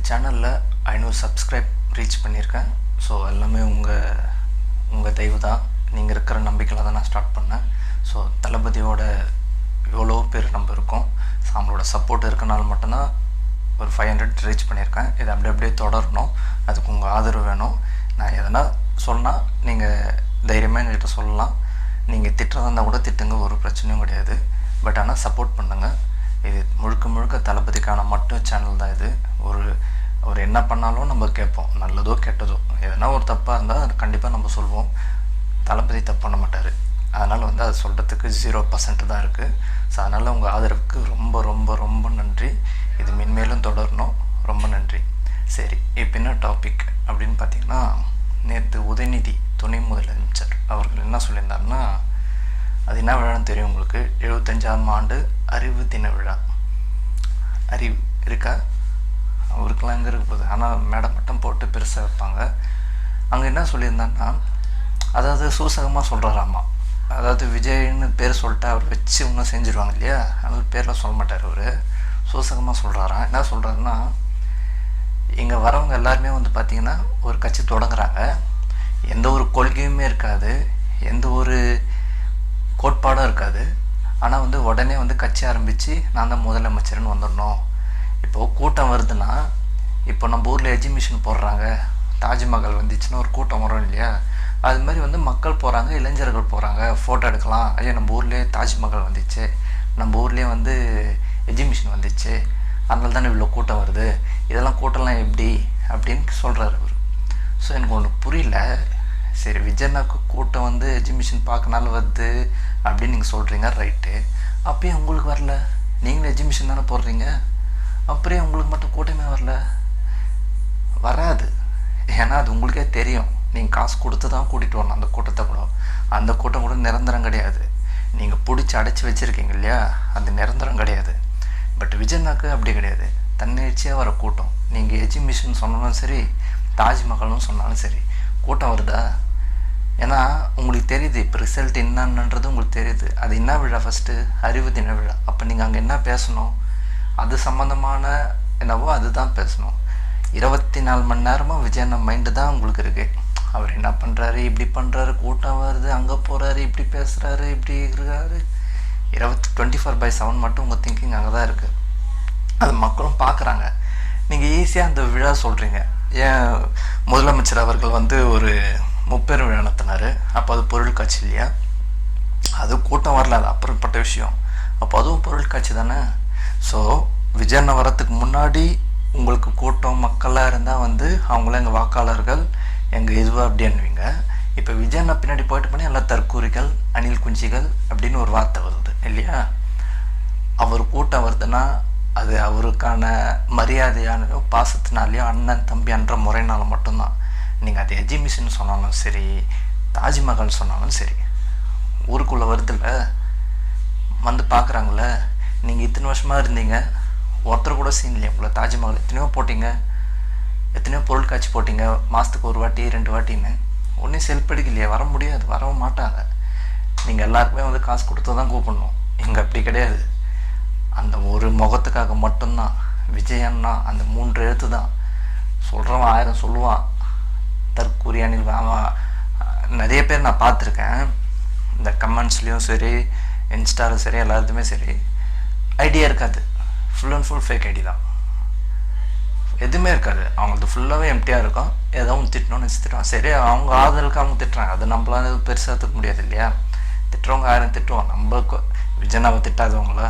சேனலில் 500 subscribe reach பண்ணியிருக்கேன். So எல்லாமே உங்கள் தயவு தான். நீங்கள் இருக்கிற நம்பிக்கையில் தான் நான் ஸ்டார்ட் பண்ணேன். ஸோ தளபதியோட எவ்வளோ பேர் நம்ம இருக்கோம். ஸோ அவங்களோட சப்போர்ட் இருக்கனால மட்டும்தான் ஒரு 500 ரீச் பண்ணியிருக்கேன். இதை அப்படியே தொடரணும். அதுக்கு உங்கள் ஆதரவு வேணும். நான் எதனா சொன்னால் நீங்கள் தைரியமாக எங்கள்கிட்ட சொல்லலாம். நீங்கள் திட்டுறதா இருந்தால் கூட திட்டுங்க, ஒரு பிரச்சனையும் கிடையாது. பட் ஆனால் சப்போர்ட் பண்ணுங்கள். இது முழுக்க தளபதிக்கான மட்டும் சேனல் தான். இது ஒரு என்ன பண்ணாலும் நம்ம கேட்போம், நல்லதோ கெட்டதோ. எதனா ஒரு தப்பாக இருந்தால் அது கண்டிப்பாக நம்ம சொல்லுவோம். தளபதி தப்பு பண்ண மாட்டார். அதனால் அது சொல்கிறதுக்கு 0% தான் இருக்குது. ஸோ அதனால் உங்கள் ஆதரவுக்கு ரொம்ப ரொம்ப ரொம்ப நன்றி. இது மென்மேலும் தொடரணும். ரொம்ப நன்றி. சரி, இப்போ என்ன டாபிக் அப்படின்னு பார்த்தீங்கன்னா, நேற்று உதயநிதி துணை முதலமைச்சர் அவர்கள் என்ன சொல்லியிருந்தாருன்னா, அது என்ன விழான்னு தெரியும் உங்களுக்கு. 75ஆம் ஆண்டு அறிவு தின விழா. அறிவு இருக்கா? அவருக்கெல்லாம் எங்கே இருக்க போகுது. ஆனால் மேடை மட்டும் போட்டு பெருசாக வைப்பாங்க. அங்கே என்ன சொல்லியிருந்தாங்கன்னா, அதாவது சூசகமாக சொல்கிறாராமா. அதாவது விஜய்னு பேர் சொல்லிட்டு அவர் வச்சு இன்னும் செஞ்சுருவாங்க இல்லையா, அதனால் பேரில் சொல்ல மாட்டார். அவர் சூசகமாக சொல்கிறாராம். என்ன சொல்கிறாருன்னா, இங்கே வரவங்க எல்லாருமே பார்த்திங்கன்னா ஒரு கட்சி தொடங்குறாங்க. எந்த ஒரு கொள்கையுமே இருக்காது, எந்த ஒரு கோட்பாடும் இருக்காது. ஆனால் உடனே கட்சி ஆரம்பித்து நான் தான் முதலமைச்சர்னு வந்துடணும். இப்போது கூட்டம் வருதுன்னா, இப்போ நம்ம ஊரில் எஜிபிஷன் போடுறாங்க, தாஜ்மஹால் வந்துச்சுன்னா ஒரு கூட்டம் வரும் இல்லையா, அது மாதிரி மக்கள் போகிறாங்க, இளைஞர்கள் போகிறாங்க, ஃபோட்டோ எடுக்கலாம். ஐயோ நம்ம ஊர்லேயே தாஜ்மஹால் வந்துச்சு, நம்ம ஊர்லேயே எஜிபிஷன் வந்துச்சு, அதனால தானே இவ்வளோ கூட்டம் வருது. இதெல்லாம் கூட்டம்லாம் எப்படி அப்படின்னு சொல்கிறார் அவர். ஸோ எனக்கு ஒன்று புரியல. சரி, விஜய்னாக்கு கூட்டம் எஜிபிஷன் பார்க்கனால வருது அப்படின்னு நீங்கள் சொல்கிறீங்க, ரைட்டு. அப்போயும் உங்களுக்கு வரல, நீங்களும் எஜிபிஷன் தானே போடுறீங்க, அப்படியே உங்களுக்கு மட்டும் கூட்டமே வரல? வராது. ஏன்னா அது உங்களுக்கே தெரியும். நீங்கள் காசு கொடுத்து தான் கூட்டிகிட்டு வரணும் அந்த கூட்டத்தை கூட. அந்த கூட்டம் கூட நிரந்தரம் கிடையாது. நீங்கள் பிடிச்சி அடைச்சி வச்சுருக்கீங்க இல்லையா, அது நிரந்தரம் கிடையாது. பட் விஜய்னாக்கு அப்படி கிடையாது, தன்னெழுச்சியாக வர கூட்டம். நீங்கள் எஜிபிஷன் சொன்னாலும் சரி, தாஜ்மஹால்னு சொன்னாலும் சரி, கூட்டம் வருதா? ஏன்னா உங்களுக்கு தெரியுது இப்போ ரிசல்ட் என்னன்றது உங்களுக்கு தெரியுது. அது என்ன விழா? ஃபஸ்ட்டு அறிவு தின விழா. அப்போ நீங்கள் அங்கே என்ன பேசணும்? அது சம்மந்தமான என்னவோ அதுதான் பேசணும். 24 மணி நேரமாக விஜயண்ணா மைண்டு தான் உங்களுக்கு இருக்குது. அவர் என்ன பண்ணுறாரு, இப்படி பண்ணுறாரு, கூட்டம் வருது, அங்கே போகிறாரு, இப்படி பேசுகிறாரு, இப்படி இருக்காரு. 24/7 மட்டும் உங்கள் திங்கிங் அங்கே தான் இருக்குது. அது மக்களும் பார்க்குறாங்க. நீங்கள் ஈஸியாக அந்த விழா சொல்கிறீங்க. ஏன் முதலமைச்சர் அவர்கள் ஒரு முப்பெரும் விழா நடத்தினார். அப்போ அது பொருள் காட்சி இல்லையா? அது கூட்டம் வரல, அது அப்புறப்பட்ட விஷயம். அப்போ அதுவும் பொருள் காட்சி தானே. ஸோ விஜயண்ணா வரத்துக்கு முன்னாடி உங்களுக்கு கூட்டம் மக்களாக இருந்தால் அவங்களாம் எங்கள் வாக்காளர்கள், எங்கள் இதுவாக அப்படின்னுவீங்க. இப்போ விஜயண்ணா பின்னாடி போயிட்டு பண்ணி எல்லாம் தற்கூரிகள், அணில் குஞ்சிகள் அப்படின்னு ஒரு வார்த்தை வருது இல்லையா? அவர் கூட்டம் வருதுன்னா அது அவருக்கான மரியாதையானோ பாசத்தினாலேயோ அண்ணன் தம்பி என்ற முறையினால மட்டும்தான். நீங்கள் அது எஜிபிஷன் சொன்னாலும் சரி, தாஜ்மஹால் சொன்னாலும் சரி, ஊருக்குள்ளே வருதில்ல, பார்க்குறாங்கள. நீங்கள் இத்தனை வருஷமாக இருந்தீங்க, ஒருத்தர் கூட சீன் இல்லையா உங்களை? தாஜ்மஹால் எத்தனையோ போட்டிங்க, எத்தனையோ பொருள் காட்சி போட்டிங்க, மாதத்துக்கு 1 வாட்டி 2 வாட்டின்னு. ஒன்றும் செல்படிக்கலையே, வர முடியாது, வரவும் மாட்டாங்க. நீங்கள் எல்லாருக்குமே காசு கொடுத்து தான் கூப்பிடணும். இங்கே அப்படி கிடையாது. அந்த ஒரு முகத்துக்காக மட்டும்தான் விஜயண்ணா. அந்த 3 எழுத்து தான். சொல்கிறவன் 1000 சொல்லுவான். தற்கூரியானில் அவன் நிறைய பேர் நான் பார்த்துருக்கேன். இந்த கமெண்ட்ஸ்லேயும் சரி, இன்ஸ்டாலும் சரி, எல்லாத்துமே சரி, ஐடியா இருக்காது. Full and full fake ID தான். எதுவுமே இருக்காது. அவங்களுக்கு ஃபுல்லாகவே எம்டியாக இருக்கும். ஏதோ ஒன்று திட்டணும்னு திட்டுவான். சரி, அவங்க ஆதரவுக்கு அவங்க திட்டுறாங்க, அது நம்மளால எதுவும் பெருசாக தூக்க முடியாது இல்லையா? திட்டுறவங்க 1000 திட்டுவாங்க. நம்ம விஜயனாவை திட்டாதவங்களா?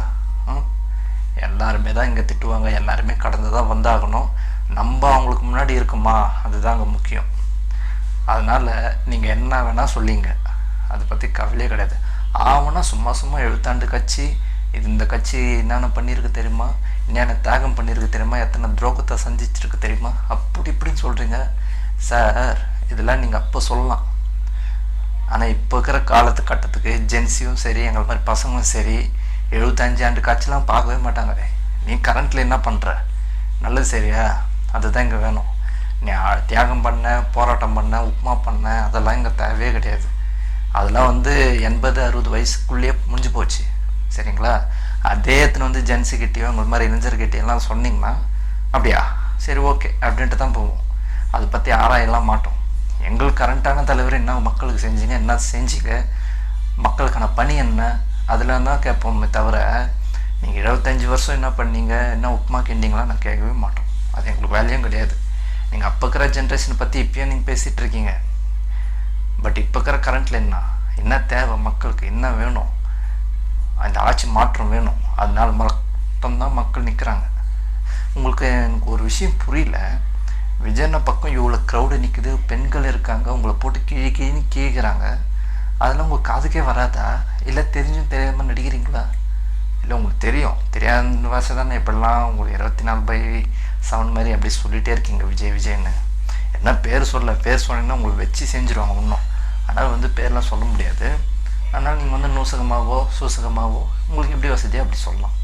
எல்லாருமே தான் இங்கே திட்டுவாங்க. எல்லாருமே கடந்து தான் வந்தாகணும். நம்ம அவங்களுக்கு முன்னாடி இருக்குமா, அதுதான் அங்கே முக்கியம். அதனால் நீங்கள் என்ன வேணால் சொல்லிங்க, அதை பற்றி கவலையே கிடையாது. ஆகுனா சும்மா 70 கட்சி, இந்த கட்சி என்னென்ன பண்ணியிருக்கு தெரியுமா, என்னென்ன தியாகம் பண்ணியிருக்கு தெரியுமா, எத்தனை துரோகத்தை சந்திச்சிருக்கு தெரியுமா, அப்படி இப்படின்னு சொல்கிறீங்க சார். இதெல்லாம் நீங்கள் அப்போ சொல்லலாம். ஆனால் இப்போ இருக்கிற காலத்து கட்டத்துக்கு ஜென்சியும் சரி, எங்களை மாதிரி பசங்களும் சரி, 75 ஆண்டு காட்சிலாம் பார்க்கவே மாட்டாங்க. நீ கரண்ட்டில் என்ன பண்ணுற, நல்லது சரியா? அதுதான் இங்கே வேணும். நீ தியாகம் பண்ண, போராட்டம் பண்ண, உப்புமா பண்ண, அதெல்லாம் இங்கே தேவையே கிடையாது. அதெல்லாம் 80-60 வயசுக்குள்ளேயே முடிஞ்சு போச்சு. சரிங்களா? அதே எத்தனை ஜென்ஸுக்கிட்டேயோ உங்கள் மாதிரி இளைஞர்கிட்டையெல்லாம் சொன்னீங்கன்னா அப்படியா சரி ஓகே அப்படின்ட்டு தான் போவோம். அதை பற்றி ஆராயலாம் மாட்டோம். எங்களுக்கு கரண்ட்டான தலைவர் என்ன மக்களுக்கு செஞ்சீங்க, என்ன செஞ்சீங்க, மக்களுக்கான பணி என்ன, அதில் தான் கேட்போமே தவிர நீங்கள் 25 வருஷம் என்ன பண்ணீங்க, என்ன உப்புமா கிண்டிங்களாம் நான் கேட்கவே மாட்டோம். அது எங்களுக்கு வேலையும் கிடையாது. நீங்கள் அப்போ இருக்கிற ஜென்ரேஷனை பற்றி இப்போயும் நீங்கள் பேசிகிட்டு இருக்கீங்க. பட் இப்போ இருக்கிற கரண்ட்டில் என்ன தேவை, மக்களுக்கு என்ன வேணும், அந்த ஆட்சி மாற்றம் வேணும். அதனால மட்டும்தான் மக்கள் நிற்கிறாங்க. உங்களுக்கு எனக்கு ஒரு விஷயம் புரியல. விஜயண்ண பக்கம் இவ்வளோ க்ரௌடு நிற்குது, பெண்கள் இருக்காங்க, உங்களை போட்டு கிழின்னு கேட்குறாங்க. அதெல்லாம் உங்கள் காதுக்கே வராதா? இல்லை தெரிஞ்சும் தெரியாமல் நடிக்கிறீங்களா? இல்லை உங்களுக்கு தெரியாத வாசை தானே இப்படிலாம் உங்களுக்கு 24/7 மாதிரி அப்படி சொல்லிகிட்டே இருக்கீங்க விஜய்ன்னு. என்ன பேர் சொன்னீங்கன்னா உங்களுக்கு வச்சு செஞ்சுருவாங்க இன்னும். ஆனால் பேர்லாம் சொல்ல முடியாது. அதனால் நீங்கள் நூசகமாகவோ சூசகமாகவோ உங்களுக்கு எப்படி வசதியோ அப்படி சொல்லலாம்.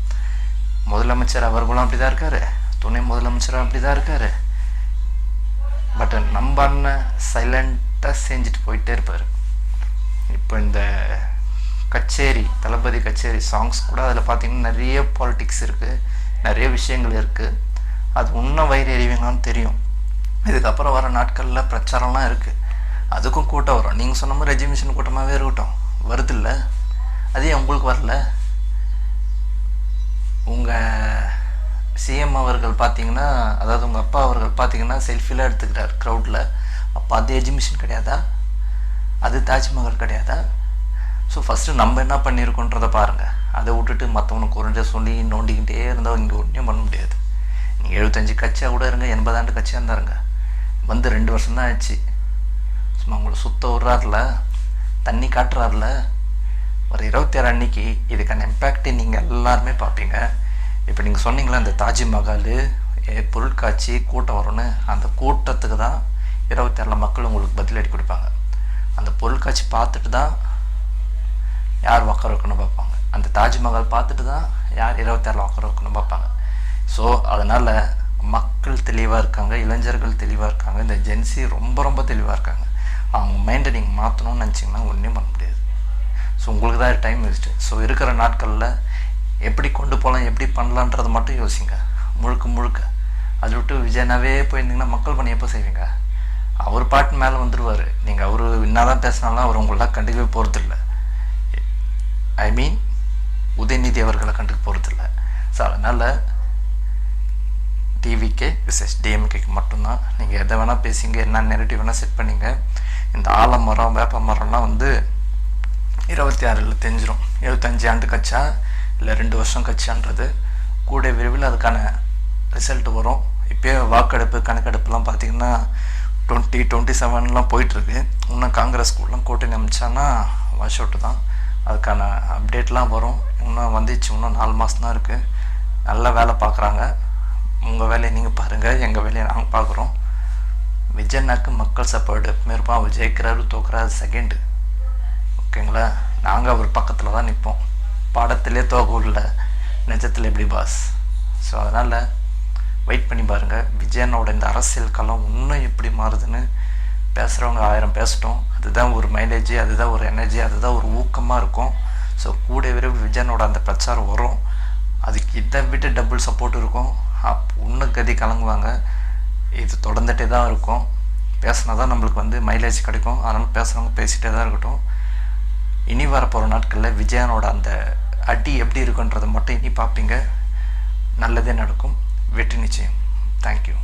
முதலமைச்சர் அவர்களும் அப்படி தான் இருக்கார், துணை முதலமைச்சரும் அப்படி தான் இருக்கார். பட் நம்ம அண்ணன் சைலண்ட்டாக செஞ்சுட்டு போயிட்டே இருப்பார். இப்போ இந்த கச்சேரி, தளபதி கச்சேரி சாங்ஸ் கூட அதில் பார்த்திங்கன்னா நிறைய பாலிட்டிக்ஸ் இருக்குது, நிறைய விஷயங்கள் இருக்குது. அது இன்னும் வயிறு எறிவீங்களான்னு தெரியும். இதுக்கப்புறம் வர நாட்களில் பிரச்சாரம்லாம் இருக்குது, அதுக்கும் கூட்டம் வரும். நீங்கள் சொன்ன மாதிரி ரெஜிமிஷன் கூட்டமாகவே இருக்கட்டும், வருதில்ல? அதே உங்களுக்கு வரல. உங்கள் சிஎம் அவர்கள் பார்த்திங்கன்னா, அதாவது உங்கள் அப்பா அவர்கள் பார்த்திங்கன்னா செல்ஃபிலாம் எடுத்துக்கிறார் க்ரௌடில். அப்போ அது எஜிபிஷன் கிடையாதா? அது தாஜ்மஹால் கிடையாதா? ஸோ ஃபஸ்ட்டு நம்ம என்ன பண்ணியிருக்கோன்றதை பாருங்கள். அதை விட்டுட்டு மற்றவனுக்கு குறைஞ்ச சொல்லி நோண்டிக்கிட்டே இருந்தால் இங்கே ஒன்றும் பண்ண முடியாது. நீங்கள் 75 கட்சியாக கூட இருங்க, 80 ஆண்டு கட்சியாக இருந்தாருங்க, 2 வருஷம் தான் ஆச்சு. சும்மா உங்களை சுத்த விட்றாருல, தண்ணி காட்டுறாருல. ஒரு 26 அன்னைக்கு இதுக்கான இம்பேக்டை நீங்கள் எல்லாருமே பார்ப்பீங்க. இப்போ நீங்கள் சொன்னீங்களா இந்த தாஜ்மஹால் பொருட்காட்சி கூட்டம் வரும்னு, அந்த கூட்டத்துக்கு தான் 26 மக்கள் உங்களுக்கு பதிலடி கொடுப்பாங்க. அந்த பொருட்காட்சி பார்த்துட்டு தான் யார் உட்கார வைக்கணும் பார்ப்பாங்க. அந்த தாஜ்மஹால் பார்த்துட்டு தான் யார் 26 உட்கார வைக்கணும் பார்ப்பாங்க. ஸோ அதனால் மக்கள் தெளிவாக இருக்காங்க, இளைஞர்கள் தெளிவாக இருக்காங்க, இந்த ஜென்சி ரொம்ப தெளிவாக இருக்காங்க. அவங்க மைண்டை நீங்கள் மாற்றணும்னு நினச்சிங்கன்னா ஒன்றும் பண்ண முடியாது. ஸோ உங்களுக்கு தான் டைம் வேஸ்ட்டு. ஸோ இருக்கிற நாட்களில் எப்படி கொண்டு போகலாம், எப்படி பண்ணலான்றதை மட்டும் யோசிங்க முழுக்க. அதை விட்டு விஜயனாவே போயிருந்தீங்கன்னா மக்கள் பணி எப்போ செய்வீங்க? அவர் பாட்டு மேலே வந்துடுவார். நீங்கள் அவர் என்ன தான் பேசினாலும் அவர் உங்களெலாம் கண்டுக்கவே போகிறதில்ல. ஐ மீன் உதயநிதி அவர்களை கண்டுக்க போகிறதில்ல. ஸோ அதனால் டிவிக்கே விசேஷ் டிஎம்கேக்கு மட்டும்தான். நீங்கள் எதை வேணால் பேசிங்க, என்ன நெரட்டிவ் வேணால் செட் பண்ணிங்க. இந்த ஆலமரம் வேப்ப மரம்லாம் 26 தெரிஞ்சிடும். 75 ஆண்டு கட்சா இல்லை 2 வருஷம் கட்சான்றது கூட விரைவில் அதுக்கான ரிசல்ட் வரும். இப்போயே வாக்கெடுப்பு கணக்கெடுப்புலாம் பார்த்திங்கன்னா 2027 போயிட்டுருக்கு. இன்னும் காங்கிரஸ் கூடலாம் கூட்டணி அமைச்சான்னா வாஷ் அவுட்டு தான். அதுக்கான அப்டேட்லாம் வரும். இன்னும் வந்துச்சு, இன்னும் 4 மாதம் தான் இருக்குது. நல்லா வேலை பார்க்குறாங்க. உங்கள் வேலையை நீங்கள் பாருங்கள், எங்கள் வேலையை நாங்கள் பார்க்குறோம். விஜயண்ணாக்கு மக்கள் சப்போர்ட் எப்பவுமே இருப்போம். அவர் ஜெயிக்கிறாரு தோக்குறாரு செகண்டு, ஓகேங்களா? நாங்கள் அவர் பக்கத்தில் தான் நிற்போம். பாடத்திலே தோகல, நிஜத்தில் எப்படி பாஸ்? ஸோ அதனால் வெயிட் பண்ணி பாருங்கள். விஜயண்ணோட இந்த அரசியல் களம் இன்னும் எப்படி மாறுதுன்னு பேசுகிறவங்க 1000 பேசட்டும். அதுதான் ஒரு மைலேஜ், அதுதான் ஒரு எனர்ஜி, அதுதான் ஒரு ஊக்கமாக இருக்கும். ஸோ கூட விரைவில் விஜயனோட அந்த பிரச்சாரம் வரும். அதுக்கு இதை விட்டு டபுள் சப்போர்ட் இருக்கும். இன்னும் கதி கலங்குவாங்க. இது தொடர்ந்துகிட்டே தான் இருக்கும். பேசினா தான் நம்மளுக்கு மைலேஜ் கிடைக்கும். அதனால் பேசுகிறவங்க பேசிகிட்டே தான் இருக்கட்டும். இனி வரப்போகிற நாட்களில் விஜயனோட அந்த அடி எப்படி இருக்குன்றதை மட்டும் இனி பார்ப்பீங்க. நல்லதே நடக்கும். வெற்றி நிச்சயம். தேங்க்யூ.